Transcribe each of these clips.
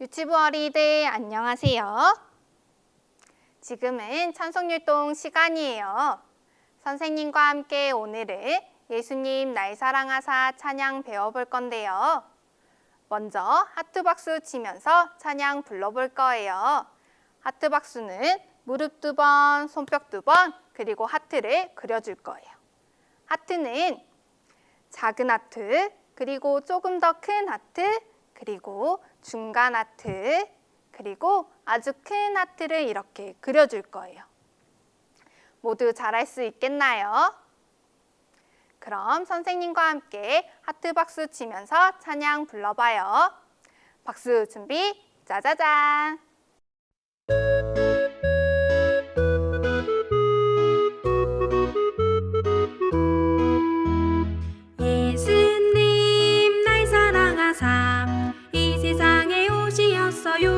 유치부 어린이들 안녕하세요. 지금은 찬송율동 시간이에요. 선생님과 함께 오늘은 예수님 날 사랑하사 찬양 배워볼 건데요. 먼저 하트 박수 치면서 찬양 불러볼 거예요. 하트 박수는 무릎 2번, 손뼉 2번, 그리고 하트를 그려줄 거예요. 하트는 작은 하트, 그리고 조금 더 큰 하트, 그리고 중간 하트, 그리고 아주 큰 하트를 이렇게 그려줄 거예요. 모두 잘할 수 있겠나요? 그럼 선생님과 함께 하트 박수 치면서 찬양 불러봐요. 박수 준비, 짜자잔! 예수님 날 사랑하사 이 세상에 오시었어요.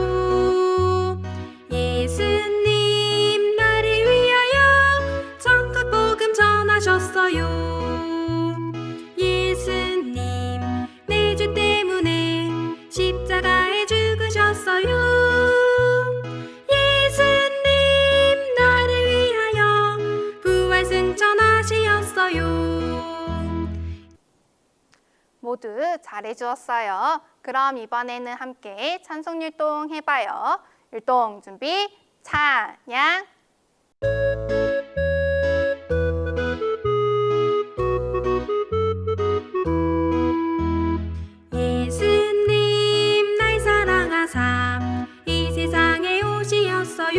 예수님 나를 위하여 천국 복음 전하셨어요. 예수님 내 죄 때문에 십자가에 죽으셨어요. 예수님 나를 위하여 부활 승천하시었어요. 모두 잘해주었어요. 그럼 이번에는 함께 찬송율동 해봐요. 율동 준비, 찬양! 예수님 날 사랑하사 이 세상에 오시었어요.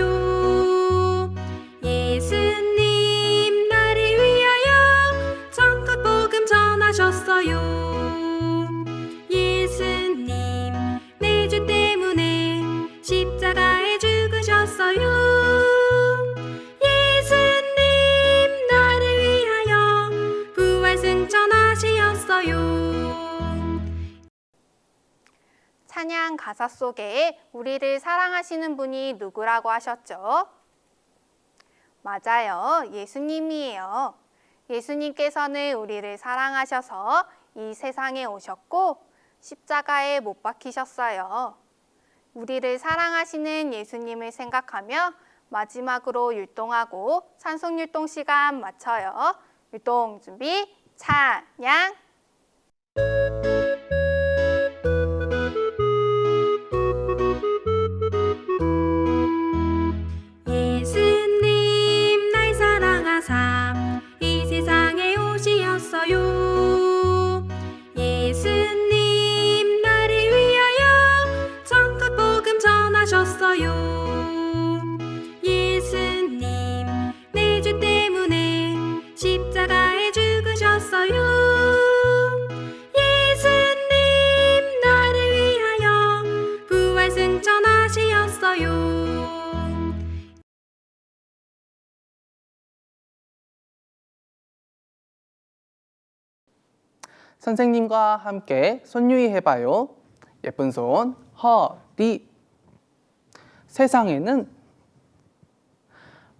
예수님 나를 위하여 천국 복음 전하셨어요. 예수님 내 죄 때문에 십자가에 죽으셨어요. 예수님 나를 위하여 부활 승천하시었어요. 찬양 가사 속에 우리를 사랑하시는 분이 누구라고 하셨죠? 맞아요. 예수님이에요. 예수님께서는 우리를 사랑하셔서 이 세상에 오셨고 십자가에 못 박히셨어요. 우리를 사랑하시는 예수님을 생각하며 마지막으로 율동하고 찬송율동 시간 마쳐요. 율동 준비, 찬양! 예수님 날 사랑하사 이 세상에 오시었어요. 예수님 나를 위하여 천국 복음 전하셨어요. 예수님 내 죄 때문에 십자가에 죽으셨어요. 예수님 나를 위하여 부활 승천하시었어요. 선생님과 함께 손유희 해봐요. 예쁜 손, 허리. 세상에는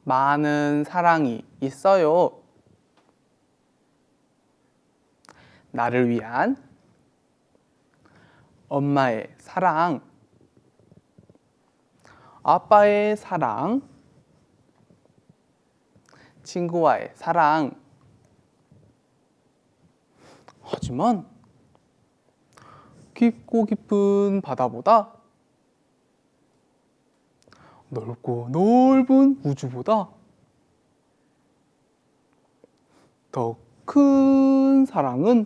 많은 사랑이 있어요. 나를 위한 엄마의 사랑, 아빠의 사랑, 친구와의 사랑. 하지만 깊고 깊은 바다보다 넓고 넓은 우주보다 더 큰 사랑은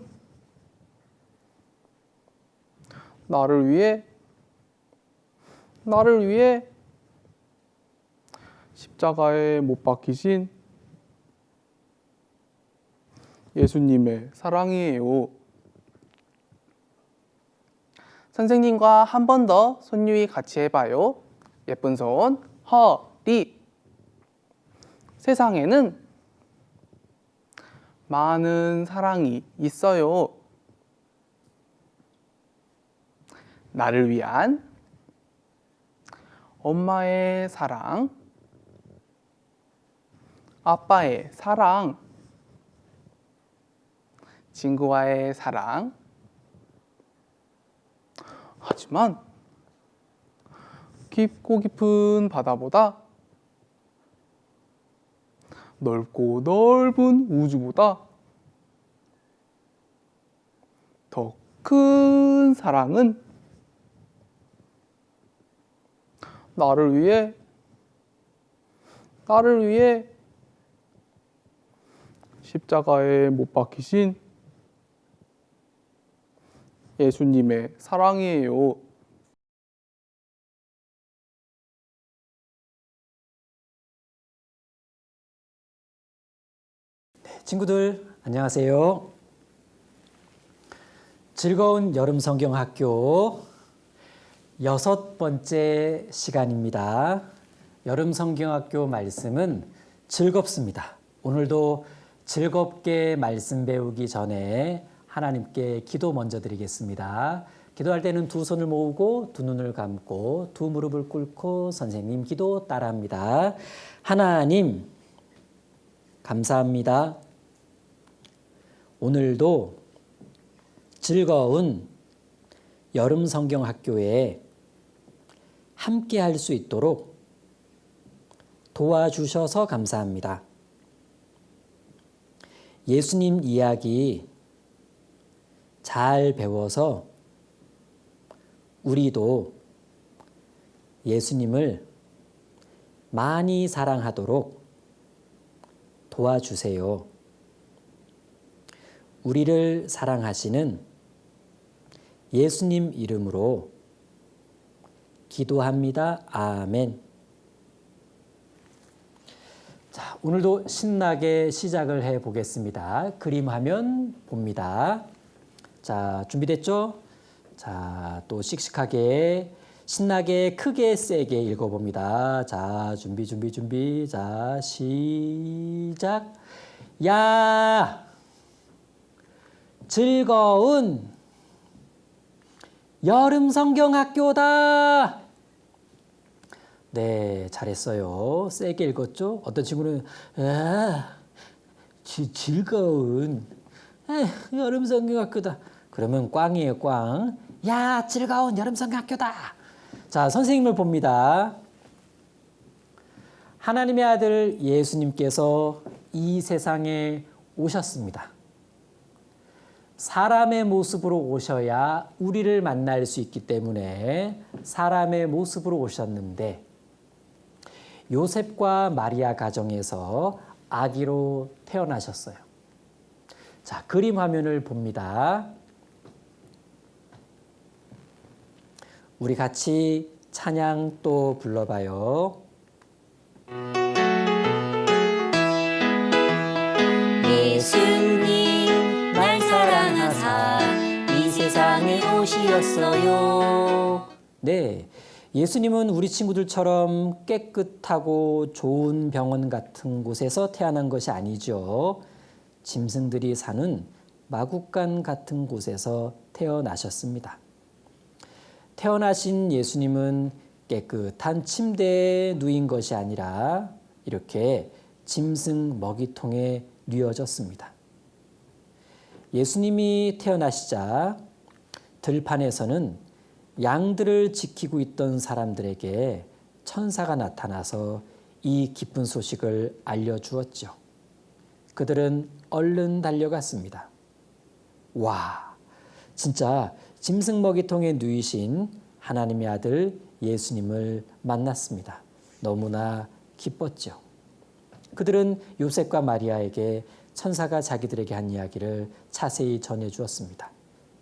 나를 위해 십자가에 못 박히신 예수님의 사랑이에요. 선생님과 한 번 더 손유희 같이 해봐요. 예쁜 손, 허리. 세상에는 많은 사랑이 있어요. 나를 위한 엄마의 사랑, 아빠의 사랑, 친구와의 사랑. 하지만 깊고 깊은 바다보다 넓고 넓은 우주보다 더 큰 사랑은 나를 위해 십자가에 못 박히신 예수님의 사랑이에요. 친구들 안녕하세요. 즐거운 여름 성경 학교 6번째 시간입니다. 여름 성경 학교 말씀은 즐겁습니다. 오늘도 즐겁게 말씀 배우기 전에 하나님께 기도 먼저 드리겠습니다. 기도할 때는 두 손을 모으고 두 눈을 감고 두 무릎을 꿇고 선생님 기도 따라합니다. 하나님 감사합니다. 오늘도 즐거운 여름 성경 학교에 함께 할 수 있도록 도와주셔서 감사합니다. 예수님 이야기 잘 배워서 우리도 예수님을 많이 사랑하도록 도와주세요. 우리를 사랑하시는 예수님 이름으로 기도합니다. 아멘. 자, 오늘도 신나게 시작을 해 보겠습니다. 그림 화면 봅니다. 자, 준비됐죠? 자, 또 씩씩하게 신나게 크게 세게 읽어봅니다. 자, 준비. 자, 시작. 야, 즐거운 여름 성경 학교다. 네, 잘했어요. 세게 읽었죠? 어떤 친구는 즐거운 여름 성경 학교다. 그러면 꽝이에요, 꽝. 야, 즐거운 여름 성경 학교다. 자, 선생님을 봅니다. 하나님의 아들 예수님께서 이 세상에 오셨습니다. 사람의 모습으로 오셔야 우리를 만날 수 있기 때문에 사람의 모습으로 오셨는데 요셉과 마리아 가정에서 아기로 태어나셨어요. 자, 그림 화면을 봅니다. 우리 같이 찬양 또 불러봐요. 예수님 날 사랑하사 이 세상에 오시었어요. 네, 예수님은 우리 친구들처럼 깨끗하고 좋은 병원 같은 곳에서 태어난 것이 아니죠. 짐승들이 사는 마구간 같은 곳에서 태어나셨습니다. 태어나신 예수님은 깨끗한 침대에 누인 것이 아니라 이렇게 짐승 먹이통에 뉘어졌습니다. 예수님이 태어나시자 들판에서는 양들을 지키고 있던 사람들에게 천사가 나타나서 이 기쁜 소식을 알려주었죠. 그들은 얼른 달려갔습니다. 와, 진짜 짐승 먹이통에 누이신 하나님의 아들 예수님을 만났습니다. 너무나 기뻤죠. 그들은 요셉과 마리아에게 천사가 자기들에게 한 이야기를 자세히 전해 주었습니다.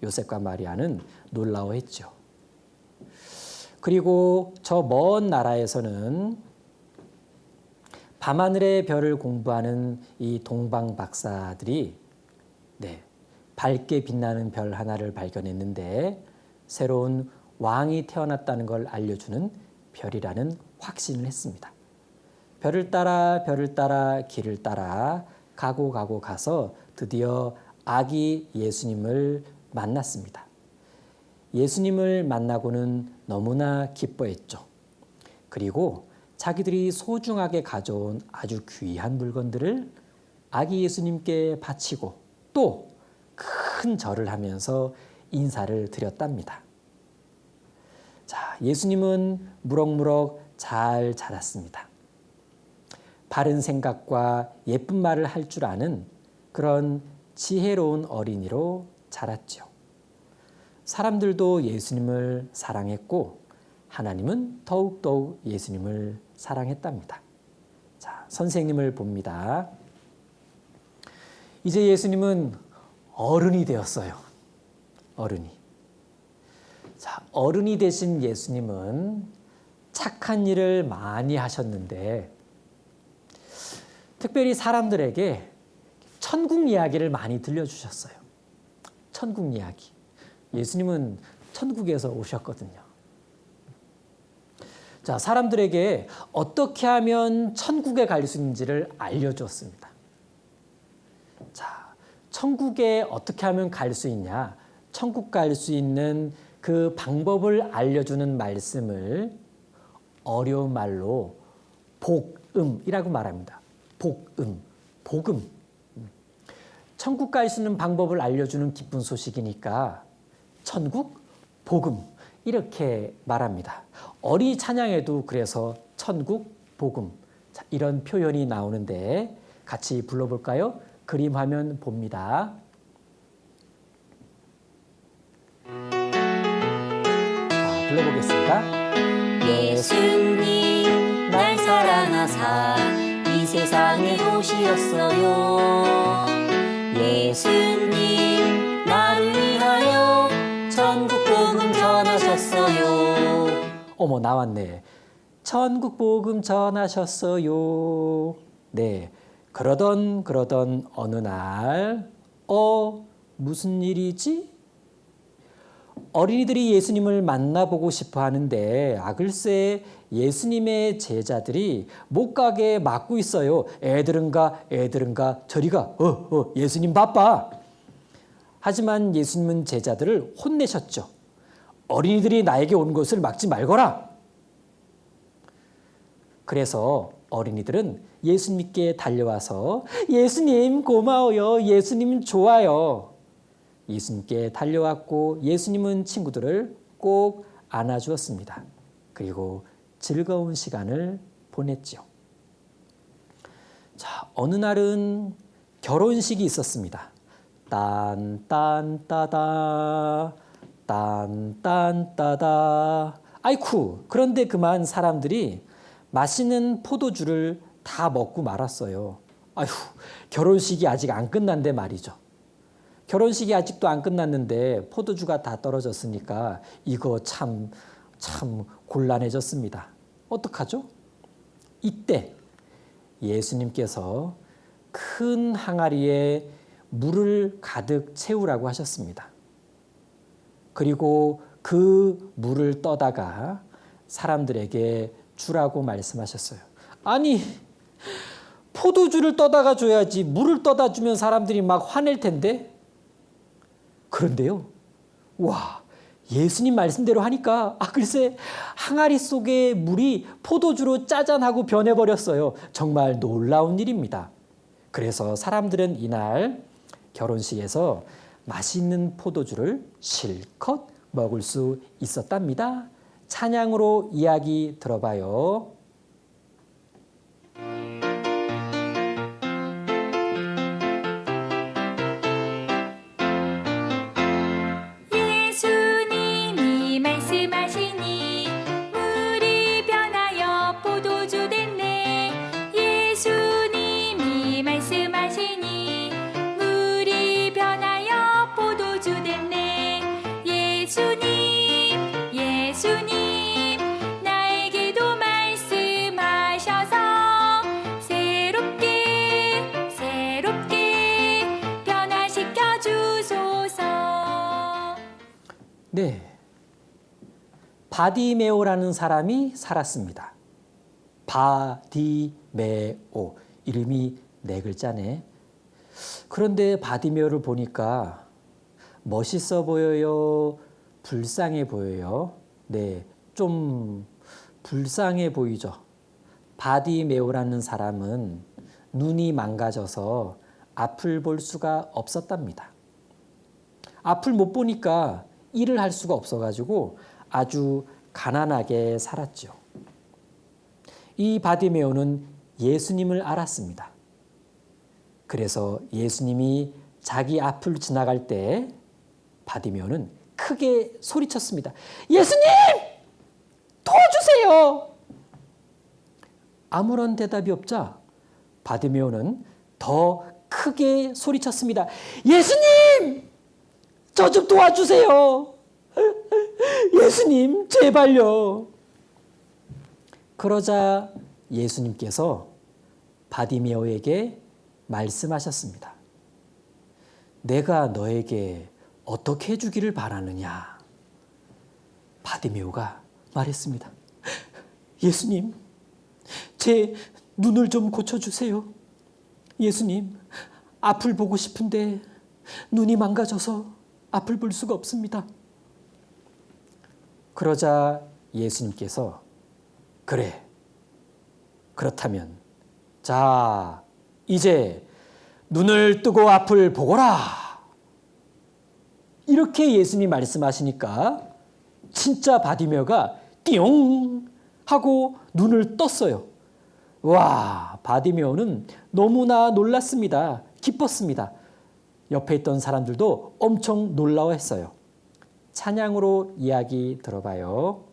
요셉과 마리아는 놀라워했죠. 그리고 저 먼 나라에서는 밤하늘의 별을 공부하는 이 동방 박사들이 밝게 빛나는 별 하나를 발견했는데 새로운 왕이 태어났다는 걸 알려주는 별이라는 확신을 했습니다. 별을 따라 길을 따라 가서 드디어 아기 예수님을 만났습니다. 예수님을 만나고는 너무나 기뻐했죠. 그리고 자기들이 소중하게 가져온 아주 귀한 물건들을 아기 예수님께 바치고 또 큰 절을 하면서 인사를 드렸답니다. 자, 예수님은 무럭무럭 잘 자랐습니다. 바른 생각과 예쁜 말을 할 줄 아는 그런 지혜로운 어린이로 자랐죠. 사람들도 예수님을 사랑했고 하나님은 더욱더욱 예수님을 사랑했답니다. 자, 선생님을 봅니다. 이제 예수님은 어른이 되었어요. 어른이. 자, 어른이 되신 예수님은 착한 일을 많이 하셨는데 특별히 사람들에게 천국 이야기를 많이 들려주셨어요. 천국 이야기. 예수님은 천국에서 오셨거든요. 자, 사람들에게 어떻게 하면 천국에 갈 수 있는지를 알려주었습니다. 자, 천국에 어떻게 하면 갈 수 있냐? 천국 갈 수 있는 그 방법을 알려주는 말씀을 어려운 말로 복음이라고 말합니다. 복음, 복음. 천국 갈 수 있는 방법을 알려주는 기쁜 소식이니까 천국, 복음 이렇게 말합니다. 어린이 찬양에도 그래서 천국, 복음 자, 이런 표현이 나오는데 같이 불러볼까요? 그림 화면 봅니다. 자, 불러보겠습니다. 예수님 날 사랑하사 이 세상에 오시었어요. 예수님 나를 위하여 천국 복음 전하셨어요. 어머, 나왔네. 천국 복음 전하셨어요. 네, 그러던 어느 날 무슨 일이지? 어린이들이 예수님을 만나보고 싶어 하는데 글쎄 예수님의 제자들이 못 가게 막고 있어요. 애들은 가 저리 가. 예수님 바빠. 하지만 예수님은 제자들을 혼내셨죠. 어린이들이 나에게 온 것을 막지 말거라. 그래서 어린이들은 예수님께 달려와서 예수님 고마워요. 예수님 좋아요. 예수님께 달려왔고 예수님은 친구들을 꼭 안아주었습니다. 그리고 즐거운 시간을 보냈죠. 자, 어느 날은 결혼식이 있었습니다. 딴딴따다 딴딴따다. 아이쿠, 그런데 그만 사람들이 맛있는 포도주를 다 먹고 말았어요. 아휴, 결혼식이 아직 안 끝난데 말이죠. 결혼식이 아직도 안 끝났는데 포도주가 다 떨어졌으니까 이거 참 곤란해졌습니다. 어떡하죠? 이때 예수님께서 큰 항아리에 물을 가득 채우라고 하셨습니다. 그리고 그 물을 떠다가 사람들에게 주라고 말씀하셨어요. 아니, 포도주를 떠다가 줘야지 물을 떠다 주면 사람들이 막 화낼 텐데. 그런데요, 와, 예수님 말씀대로 하니까 글쎄 항아리 속의 물이 포도주로 짜잔하고 변해버렸어요. 정말 놀라운 일입니다. 그래서 사람들은 이날 결혼식에서 맛있는 포도주를 실컷 먹을 수 있었답니다. 찬양으로 이야기 들어봐요. 예수님이 말씀하시니 물이 변하여 포도주 됐네. 예수님이 말씀하시니 물이 변하여 포도주 됐네. 예수님 나에게도 말씀하셔서 새롭게 변화시켜 주소서. 네, 바디메오라는 사람이 살았습니다. 바디메오, 이름이 네 글자네. 그런데 바디메오를 보니까 멋있어 보여요? 불쌍해 보여요? 네, 좀 불쌍해 보이죠. 바디메오라는 사람은 눈이 망가져서 앞을 볼 수가 없었답니다. 앞을 못 보니까 일을 할 수가 없어가지고 아주 가난하게 살았죠. 이 바디메오는 예수님을 알았습니다. 그래서 예수님이 자기 앞을 지나갈 때 바디메오는 크게 소리쳤습니다. 예수님! 도와주세요! 아무런 대답이 없자 바디메오는 더 크게 소리쳤습니다. 예수님! 저 좀 도와주세요! 예수님, 제발요! 그러자 예수님께서 바디메오에게 말씀하셨습니다. 내가 너에게 어떻게 해주기를 바라느냐? 바디메오가 말했습니다. 예수님, 제 눈을 좀 고쳐주세요. 예수님, 앞을 보고 싶은데 눈이 망가져서 앞을 볼 수가 없습니다. 그러자 예수님께서 그래, 그렇다면 자, 이제 눈을 뜨고 앞을 보거라. 이렇게 예수님이 말씀하시니까 진짜 바디메오가 띠용 하고 눈을 떴어요. 와, 바디메오는 너무나 놀랐습니다. 기뻤습니다. 옆에 있던 사람들도 엄청 놀라워했어요. 찬양으로 이야기 들어봐요.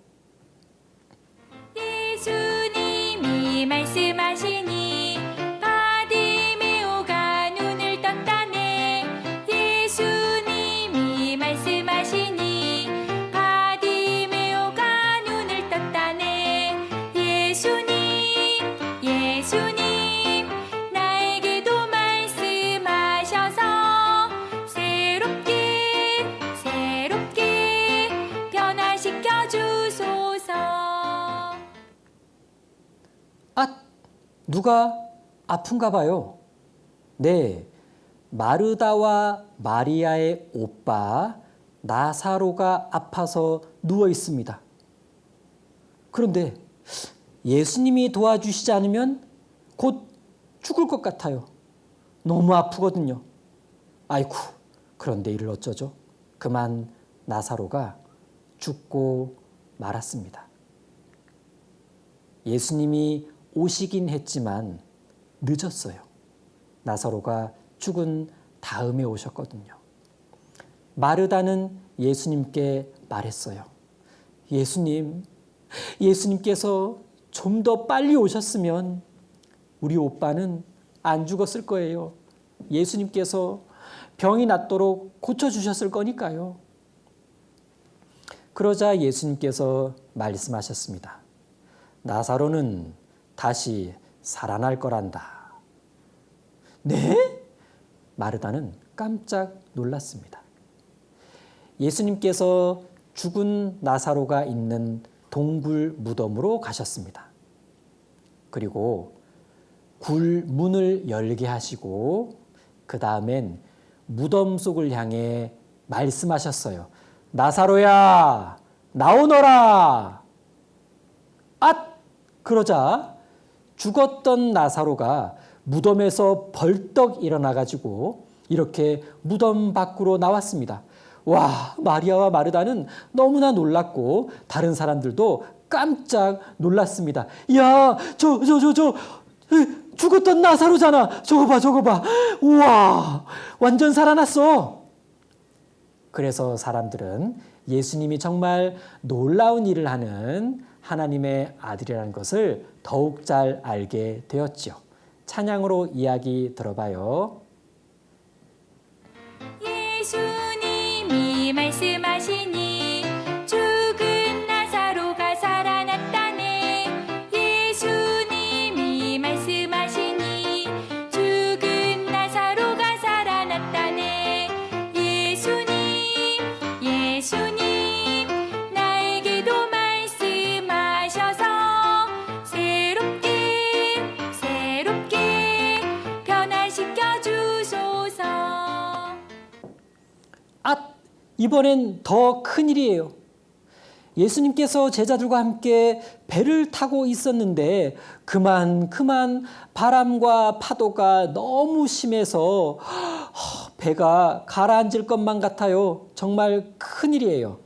예수님이 말씀하시니 바디메오가 눈을 떴다네. 예수님이 말씀하시니 바디메오가 눈을 떴다네. 예수님 나에게도 말씀하셔서 새롭게 변화시켜 주소서. 누가 아픈가 봐요. 네, 마르다와 마리아의 오빠 나사로가 아파서 누워 있습니다. 그런데 예수님이 도와주시지 않으면 곧 죽을 것 같아요. 너무 아프거든요. 아이고, 그런데 이를 어쩌죠? 그만 나사로가 죽고 말았습니다. 예수님이 오시긴 했지만 늦었어요. 나사로가 죽은 다음에 오셨거든요. 마르다는 예수님께 말했어요. 예수님께서 좀 더 빨리 오셨으면 우리 오빠는 안 죽었을 거예요. 예수님께서 병이 낫도록 고쳐주셨을 거니까요. 그러자 예수님께서 말씀하셨습니다. 나사로는 다시 살아날 거란다. 네? 마르다는 깜짝 놀랐습니다. 예수님께서 죽은 나사로가 있는 동굴 무덤으로 가셨습니다. 그리고 굴 문을 열게 하시고 그 다음엔 무덤 속을 향해 말씀하셨어요. 나사로야, 나오너라. 그러자 죽었던 나사로가 무덤에서 벌떡 일어나가지고 이렇게 무덤 밖으로 나왔습니다. 와, 마리아와 마르다는 너무나 놀랐고 다른 사람들도 깜짝 놀랐습니다. 야, 죽었던 나사로잖아. 저거 봐. 우와, 완전 살아났어. 그래서 사람들은 예수님이 정말 놀라운 일을 하는 하나님의 아들이라는 것을 더욱 잘 알게 되었지요. 찬양으로 이야기 들어봐요. 예수님이 말씀하시니 죽은 나사로가 살아났다네. 예수님이 말씀하시니 죽은 나사로가 살아났다네. 예수님 나에게도 말씀하셔서 새롭게 변화시켜 주소서. 이번엔 더 큰일이에요. 예수님께서 제자들과 함께 배를 타고 있었는데 그만 바람과 파도가 너무 심해서 배가 가라앉을 것만 같아요. 정말 큰일이에요.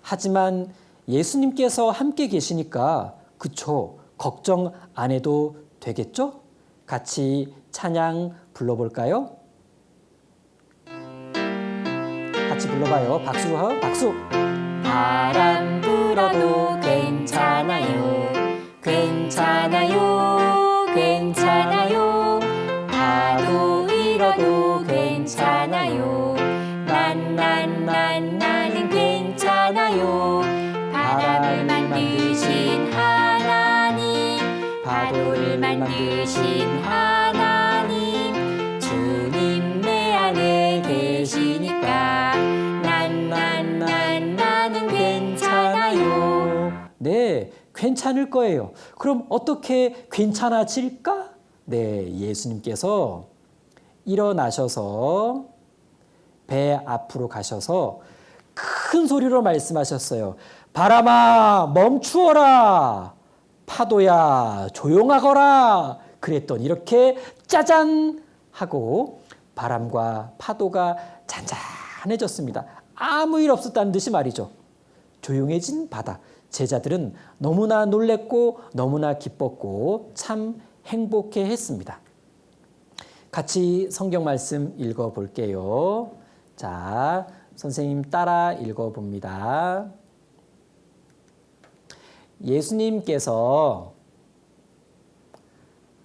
하지만 예수님께서 함께 계시니까 그쵸? 걱정 안 해도 되겠죠? 같이 찬양 불러볼까요? 같이 불러봐요. 박수, 박수. 바람 불어도 괜찮아요. 괜찮아요. 괜찮아요. 파도 일어도 괜찮아요. 나는 괜찮아요. 바람을 만드신 하나님, 파도를 만드신 하나님, 주님 내 안에 계시니까 나는 괜찮아요. 네, 괜찮을 거예요. 그럼 어떻게 괜찮아질까? 네, 예수님께서 일어나셔서 배 앞으로 가셔서 큰 소리로 말씀하셨어요. 바람아, 멈추어라. 파도야, 조용하거라. 그랬더니 이렇게 짜잔 하고 바람과 파도가 잔잔해졌습니다. 아무 일 없었다는 듯이 말이죠. 조용해진 바다. 제자들은 너무나 놀랬고 너무나 기뻤고 참 행복해 했습니다. 같이 성경 말씀 읽어볼게요. 자, 선생님 따라 읽어봅니다. 예수님께서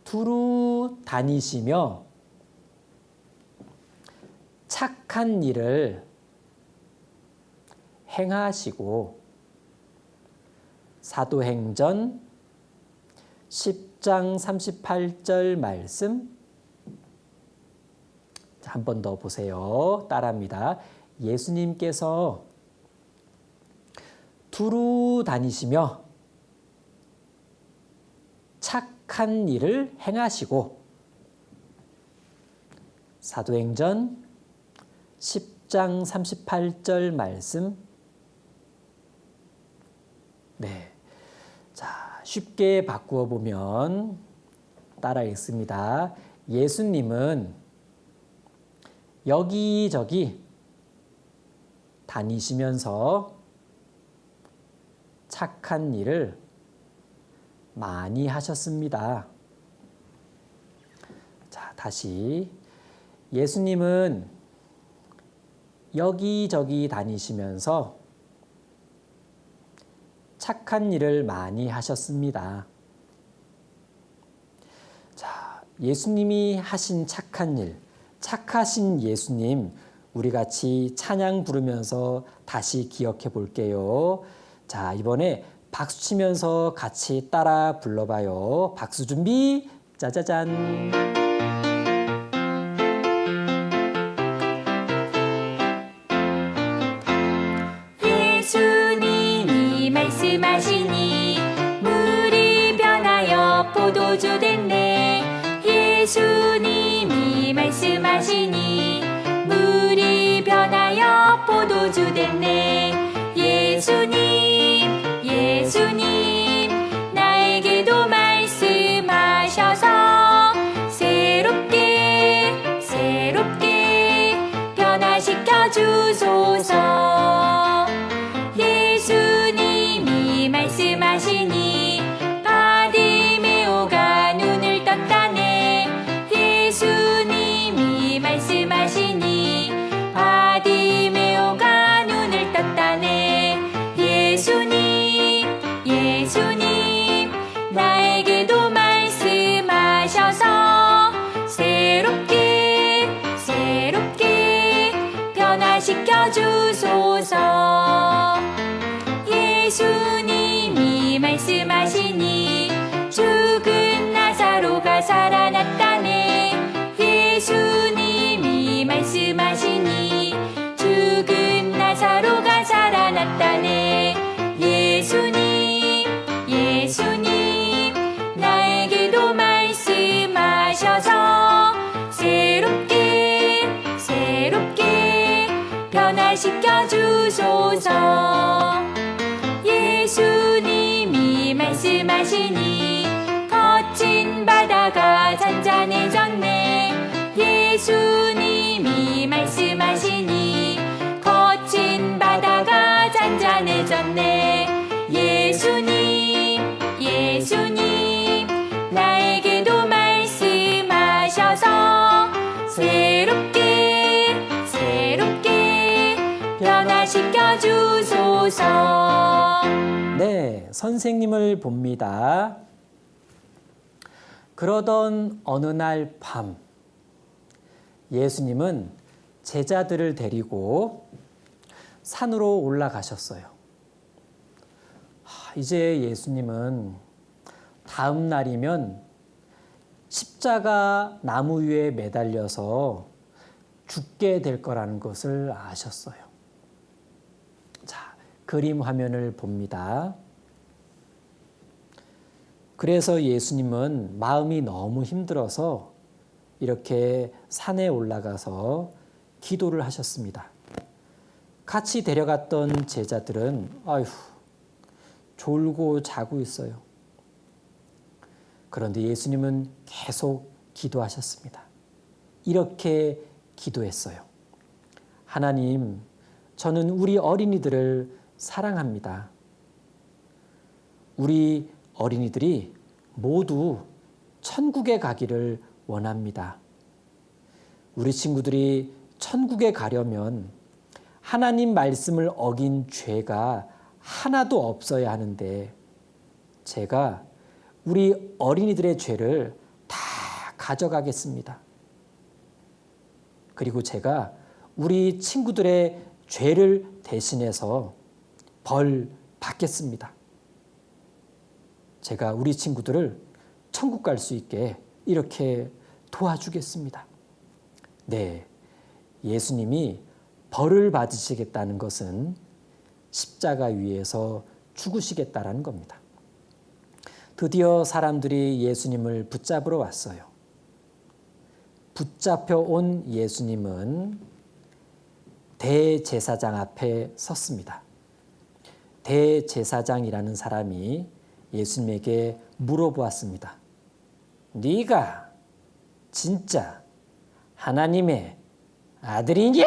두루 다니시며 착한 일을 행하시고 사도행전 10장 38절 말씀 한 번 더 보세요. 따라합니다. 예수님께서 두루 다니시며 착한 일을 행하시고 사도행전 10장 38절 말씀. 네. 자, 쉽게 바꾸어 보면 따라 읽습니다. 예수님은 여기저기 다니시면서 착한 일을 많이 하셨습니다. 자, 다시. 예수님은 여기저기 다니시면서 착한 일을 많이 하셨습니다. 자, 예수님이 하신 착한 일, 착하신 예수님, 우리 같이 찬양 부르면서 다시 기억해 볼게요. 자, 이번에 박수 치면서 같이 따라 불러봐요. 박수 준비, 짜자잔. 예수님이 말씀하시니 물이 변하여 포도주 됐네. 예수님이 말씀하시니 물이 변하여 포도주 됐네. 예수님 나에게도 말씀하셔서 새롭게 변화시켜 주소서. 예수님이 말씀하시니 바디메오가 눈을 떴다네. 예수님이 말씀하시니 바디메오가 눈을 떴다네. 예수님 나에게도 말씀하셔서 새롭게 변화시켜 주소서. 예수님이 말씀하시니 죽은 나사로가 살아났다네. 예수님이 말씀하시니 죽은 나사로가 살아났다네. 예수님 나에게도 말씀하셔서 새롭게 변화시켜 주소서. 예수님이 말씀하시니 거친 바다가 잔잔해졌네. 예수님이 말씀하시니 거친 바다가 잔잔해졌네. 주소서. 네, 선생님을 봅니다. 그러던 어느 날 밤, 예수님은 제자들을 데리고 산으로 올라가셨어요. 이제 예수님은 다음 날이면 십자가 나무 위에 매달려서 죽게 될 거라는 것을 아셨어요. 자, 그림 화면을 봅니다. 그래서 예수님은 마음이 너무 힘들어서 이렇게 산에 올라가서 기도를 하셨습니다. 같이 데려갔던 제자들은 아휴, 졸고 자고 있어요. 그런데 예수님은 계속 기도하셨습니다. 이렇게 기도했어요. 하나님, 저는 우리 어린이들을 사랑합니다. 우리 어린이들이 모두 천국에 가기를 원합니다. 우리 친구들이 천국에 가려면 하나님 말씀을 어긴 죄가 하나도 없어야 하는데 제가 우리 어린이들의 죄를 다 가져가겠습니다. 그리고 제가 우리 친구들의 죄를 대신해서 벌 받겠습니다. 제가 우리 친구들을 천국 갈 수 있게 이렇게 도와주겠습니다. 네, 예수님이 벌을 받으시겠다는 것은 십자가 위에서 죽으시겠다라는 겁니다. 드디어 사람들이 예수님을 붙잡으러 왔어요. 붙잡혀 온 예수님은 대제사장 앞에 섰습니다. 대제사장이라는 사람이 예수님에게 물어보았습니다. 네가 진짜 하나님의 아들이냐?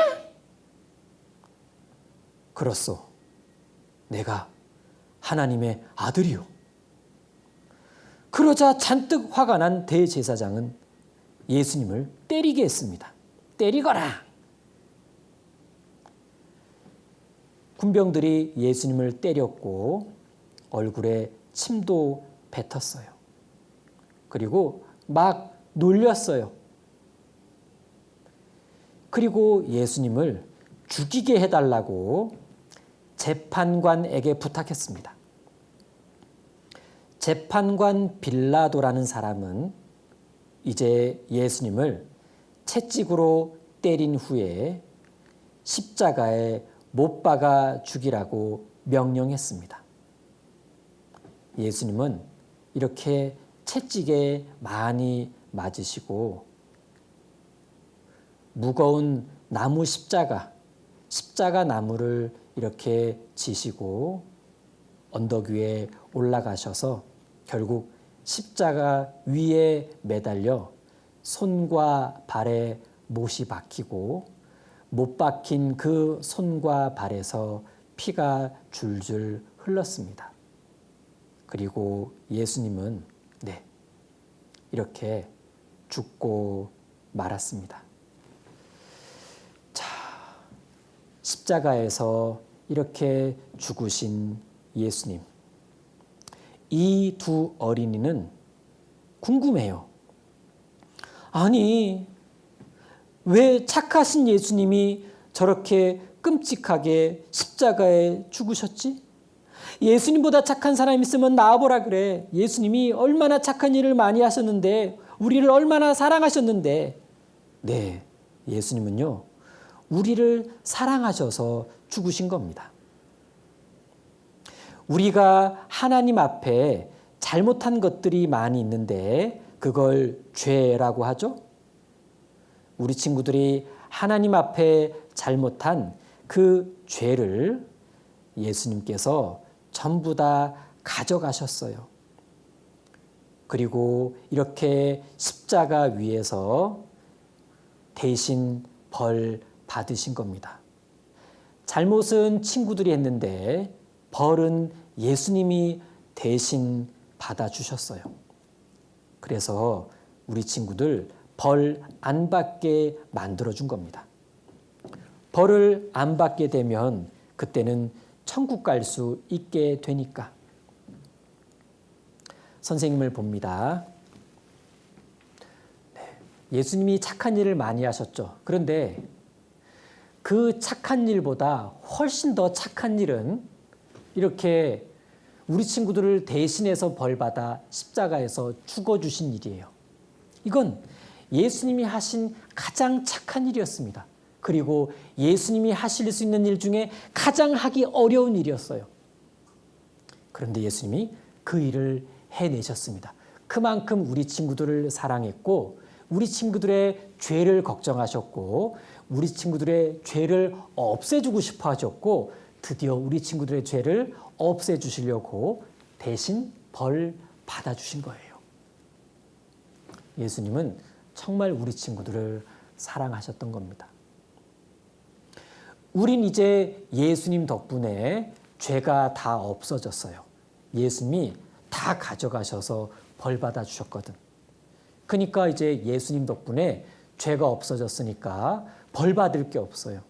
그렇소. 내가 하나님의 아들이요. 그러자 잔뜩 화가 난 대제사장은 예수님을 때리게 했습니다. 때리거라. 군병들이 예수님을 때렸고 얼굴에 침도 뱉었어요. 그리고 막 놀렸어요. 그리고 예수님을 죽이게 해달라고 재판관에게 부탁했습니다. 재판관 빌라도라는 사람은 이제 예수님을 채찍으로 때린 후에 십자가에 못 박아 죽이라고 명령했습니다. 예수님은 이렇게 채찍에 많이 맞으시고 무거운 나무 십자가 나무를 이렇게 지시고 언덕 위에 올라가셔서 결국 십자가 위에 매달려 손과 발에 못이 박히고 못 박힌 그 손과 발에서 피가 줄줄 흘렀습니다. 그리고 예수님은 이렇게 죽고 말았습니다. 자, 십자가에서 이렇게 죽으신 예수님. 이 두 어린이는 궁금해요. 아니, 왜 착하신 예수님이 저렇게 끔찍하게 십자가에 죽으셨지? 예수님보다 착한 사람이 있으면 나와보라 그래. 예수님이 얼마나 착한 일을 많이 하셨는데, 우리를 얼마나 사랑하셨는데. 네, 예수님은요, 우리를 사랑하셔서 죽으신 겁니다. 우리가 하나님 앞에 잘못한 것들이 많이 있는데 그걸 죄라고 하죠. 우리 친구들이 하나님 앞에 잘못한 그 죄를 예수님께서 전부 다 가져가셨어요. 그리고 이렇게 십자가 위에서 대신 벌 받으신 겁니다. 잘못은 친구들이 했는데 벌은 예수님이 대신 받아주셨어요. 그래서 우리 친구들 벌 안 받게 만들어준 겁니다. 벌을 안 받게 되면 그때는 천국 갈 수 있게 되니까. 선생님을 봅니다. 예수님이 착한 일을 많이 하셨죠. 그런데 그 착한 일보다 훨씬 더 착한 일은 이렇게 우리 친구들을 대신해서 벌받아 십자가에서 죽어주신 일이에요. 이건 예수님이 하신 가장 착한 일이었습니다. 그리고 예수님이 하실 수 있는 일 중에 가장 하기 어려운 일이었어요. 그런데 예수님이 그 일을 해내셨습니다. 그만큼 우리 친구들을 사랑했고 우리 친구들의 죄를 걱정하셨고 우리 친구들의 죄를 없애주고 싶어 하셨고 드디어 우리 친구들의 죄를 없애주시려고 대신 벌 받아주신 거예요. 예수님은 정말 우리 친구들을 사랑하셨던 겁니다. 우린 이제 예수님 덕분에 죄가 다 없어졌어요. 예수님이 다 가져가셔서 벌 받아주셨거든. 그러니까 이제 예수님 덕분에 죄가 없어졌으니까 벌 받을 게 없어요.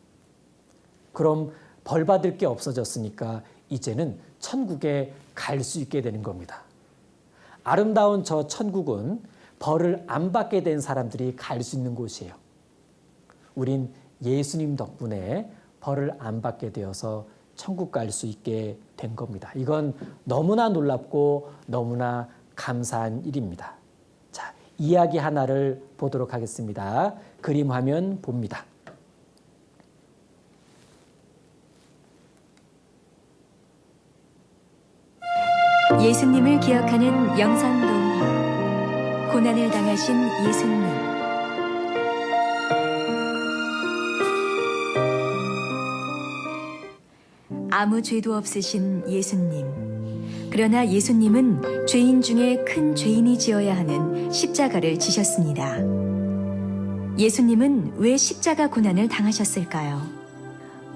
그럼 벌 받을 게 없어졌으니까 이제는 천국에 갈 수 있게 되는 겁니다. 아름다운 저 천국은 벌을 안 받게 된 사람들이 갈 수 있는 곳이에요. 우린 예수님 덕분에 벌을 안 받게 되어서 천국 갈 수 있게 된 겁니다. 이건 너무나 놀랍고 너무나 감사한 일입니다. 자, 이야기 하나를 보도록 하겠습니다. 그림 화면 봅니다. 예수님을 기억하는 영상동화. 고난을 당하신 예수님. 아무 죄도 없으신 예수님. 그러나 예수님은 죄인 중에 큰 죄인이 지어야 하는 십자가를 지셨습니다. 예수님은 왜 십자가 고난을 당하셨을까요?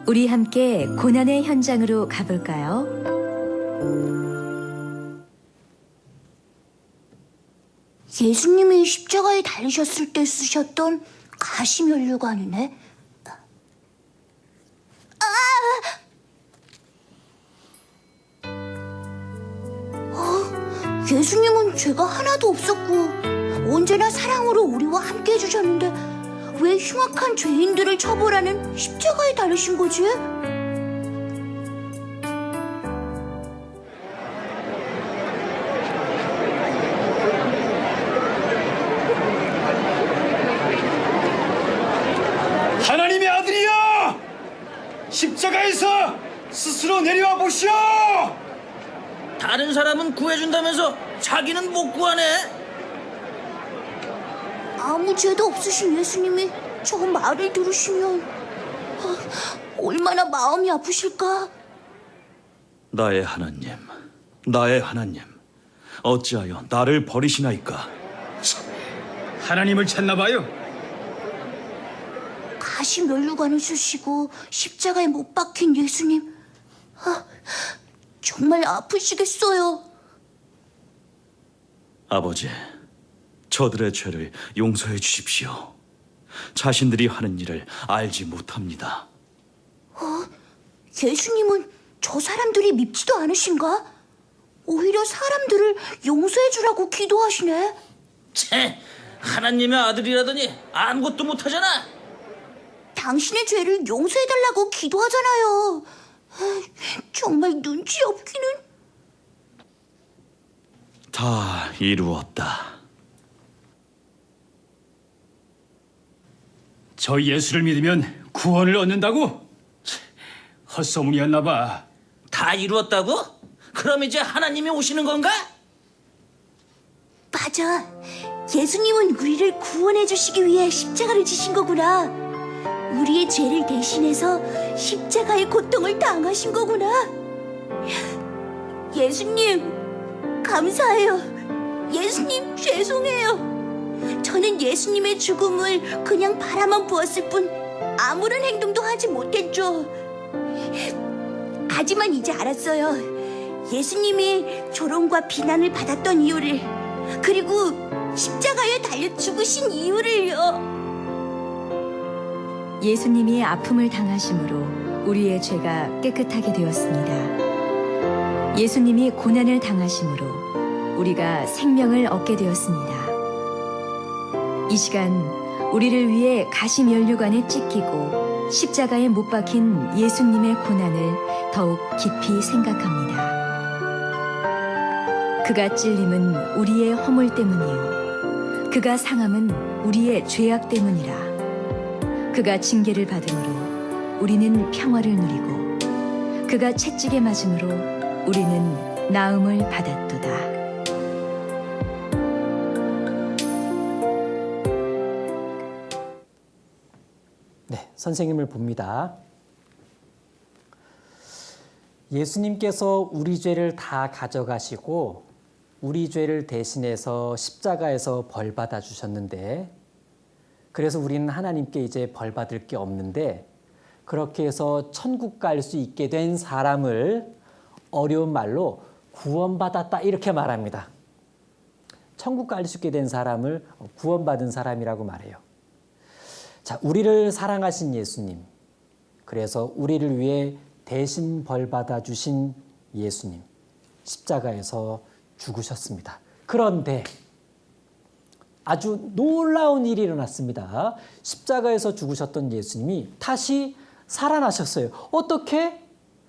우리 함께 고난의 현장으로 가볼까요? 예수님이 십자가에 달리셨을 때 쓰셨던 가시면류관이네. 예수님은 죄가 하나도 없었고 언제나 사랑으로 우리와 함께 해주셨는데 왜 흉악한 죄인들을 처벌하는 십자가에 달리신 거지? 하나님의 아들이여! 십자가에서 스스로 내려와 보시오! 다른 사람은 구해준다면서 자기는 못 구하네. 아무 죄도 없으신 예수님이 저 말을 들으시면 얼마나 마음이 아프실까? 나의 하나님, 나의 하나님, 어찌하여 나를 버리시나이까? 하나님을 찾나봐요. 가시면류관을 쓰시고 십자가에 못 박힌 예수님, 정말 아프시겠어요. 아버지, 저들의 죄를 용서해 주십시오. 자신들이 하는 일을 알지 못합니다. 예수님은 저 사람들이 밉지도 않으신가? 오히려 사람들을 용서해 주라고 기도하시네. 채, 하나님의 아들이라더니 아무것도 못하잖아. 당신의 죄를 용서해달라고 기도하잖아요. 정말 눈치 없기는. 다 이루었다. 저 예수를 믿으면 구원을 얻는다고? 헛소문이었나 봐. 다 이루었다고? 그럼 이제 하나님이 오시는 건가? 맞아. 예수님은 우리를 구원해 주시기 위해 십자가를 지신 거구나. 우리의 죄를 대신해서 십자가의 고통을 당하신 거구나. 예수님, 감사해요. 예수님, 죄송해요. 저는 예수님의 죽음을 그냥 바라만 보았을 뿐 아무런 행동도 하지 못했죠. 하지만 이제 알았어요. 예수님이 조롱과 비난을 받았던 이유를, 그리고 십자가에 달려 죽으신 이유를요. 예수님이 아픔을 당하심으로 우리의 죄가 깨끗하게 되었습니다. 예수님이 고난을 당하심으로 우리가 생명을 얻게 되었습니다. 이 시간 우리를 위해 가시면류관에 찢기고 십자가에 못 박힌 예수님의 고난을 더욱 깊이 생각합니다. 그가 찔림은 우리의 허물 때문이요 그가 상함은 우리의 죄악 때문이라. 그가 징계를 받음으로 우리는 평화를 누리고 그가 채찍에 맞음으로 우리는 나음을 받았도다. 네, 선생님을 봅니다. 예수님께서 우리 죄를 다 가져가시고 우리 죄를 대신해서 십자가에서 벌 받아 주셨는데, 그래서 우리는 하나님께 이제 벌 받을 게 없는데, 그렇게 해서 천국 갈 수 있게 된 사람을 어려운 말로 구원받았다 이렇게 말합니다. 천국 갈 수 있게 된 사람을 구원받은 사람이라고 말해요. 자, 우리를 사랑하신 예수님, 그래서 우리를 위해 대신 벌 받아 주신 예수님, 십자가에서 죽으셨습니다. 그런데 아주 놀라운 일이 일어났습니다. 십자가에서 죽으셨던 예수님이 다시 살아나셨어요. 어떻게?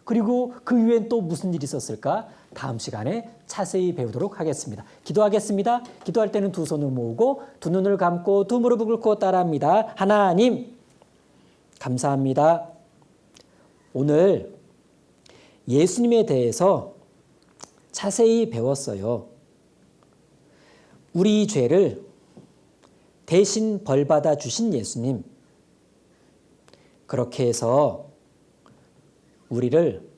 그리고 그 이후엔 또 무슨 일이 있었을까? 다음 시간에 자세히 배우도록 하겠습니다. 기도하겠습니다. 기도할 때는 두 손을 모으고 두 눈을 감고 두 무릎을 꿇고 따라합니다. 하나님, 감사합니다. 오늘 예수님에 대해서 자세히 배웠어요. 우리 죄를 대신 벌받아 주신 예수님, 그렇게 해서 우리를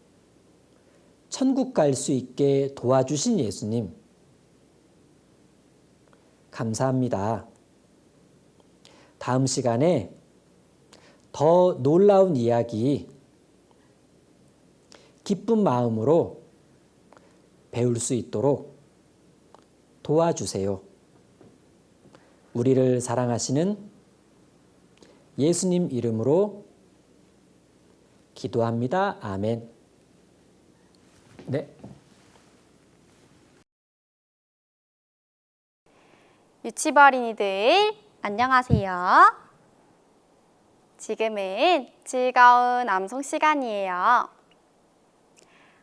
천국 갈 수 있게 도와주신 예수님, 감사합니다. 다음 시간에 더 놀라운 이야기, 기쁜 마음으로 배울 수 있도록 도와주세요. 우리를 사랑하시는 예수님 이름으로 기도합니다. 아멘. 네. 유치버린이들 안녕하세요. 지금은 즐거운 암송 시간이에요.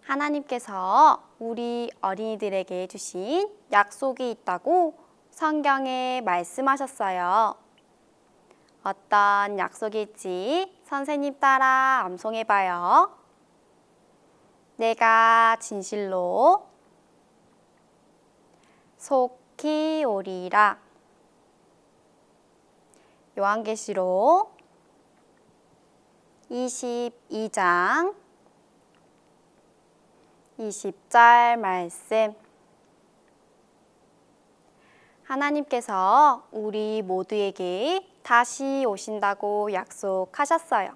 하나님께서 우리 어린이들에게 주신 약속이 있다고 성경에 말씀하셨어요. 어떤 약속일지 선생님 따라 암송해봐요. 내가 진실로 속히 오리라. 요한계시록 22장 20절 말씀. 하나님께서 우리 모두에게 다시 오신다고 약속하셨어요.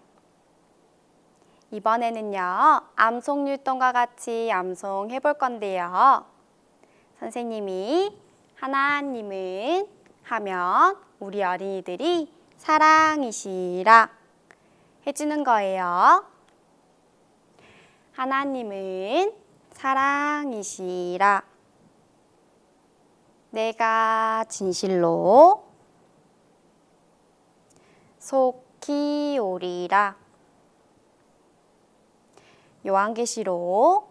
이번에는요, 암송율동과 같이 암송해 볼 건데요. 선생님이 하나님은 하면 우리 어린이들이 사랑이시라 해주는 거예요. 하나님은 사랑이시라. 내가 진실로 속히 오리라. 요한계시록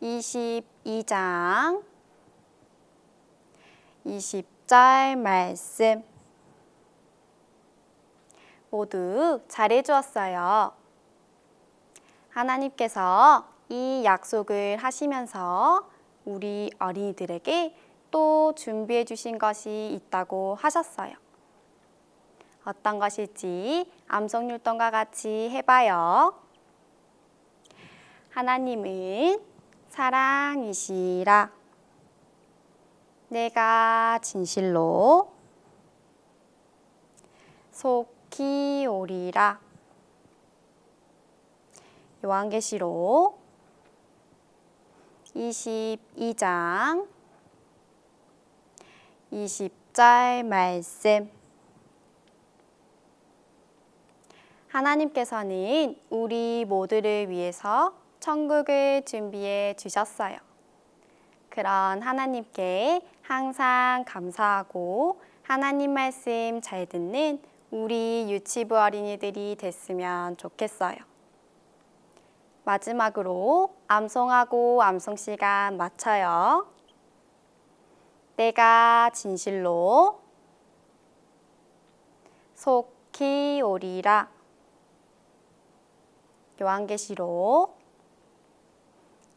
22장 20절 말씀. 모두 잘해주었어요. 하나님께서 이 약속을 하시면서 우리 어린이들에게 또 준비해 주신 것이 있다고 하셨어요. 어떤 것일지 암송율동과 같이 해봐요. 하나님은 사랑이시라. 내가 진실로 속히 오리라. 요한계시록 22장 20절 말씀. 하나님께서는 우리 모두를 위해서 천국을 준비해 주셨어요. 그런 하나님께 항상 감사하고 하나님 말씀 잘 듣는 우리 유치부 어린이들이 됐으면 좋겠어요. 마지막으로 암송하고 암송 시간 마쳐요. 내가 진실로 속히 오리라. 요한계시록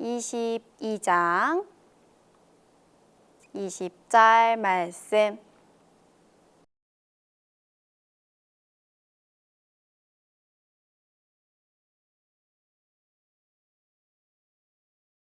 22장 20절 말씀.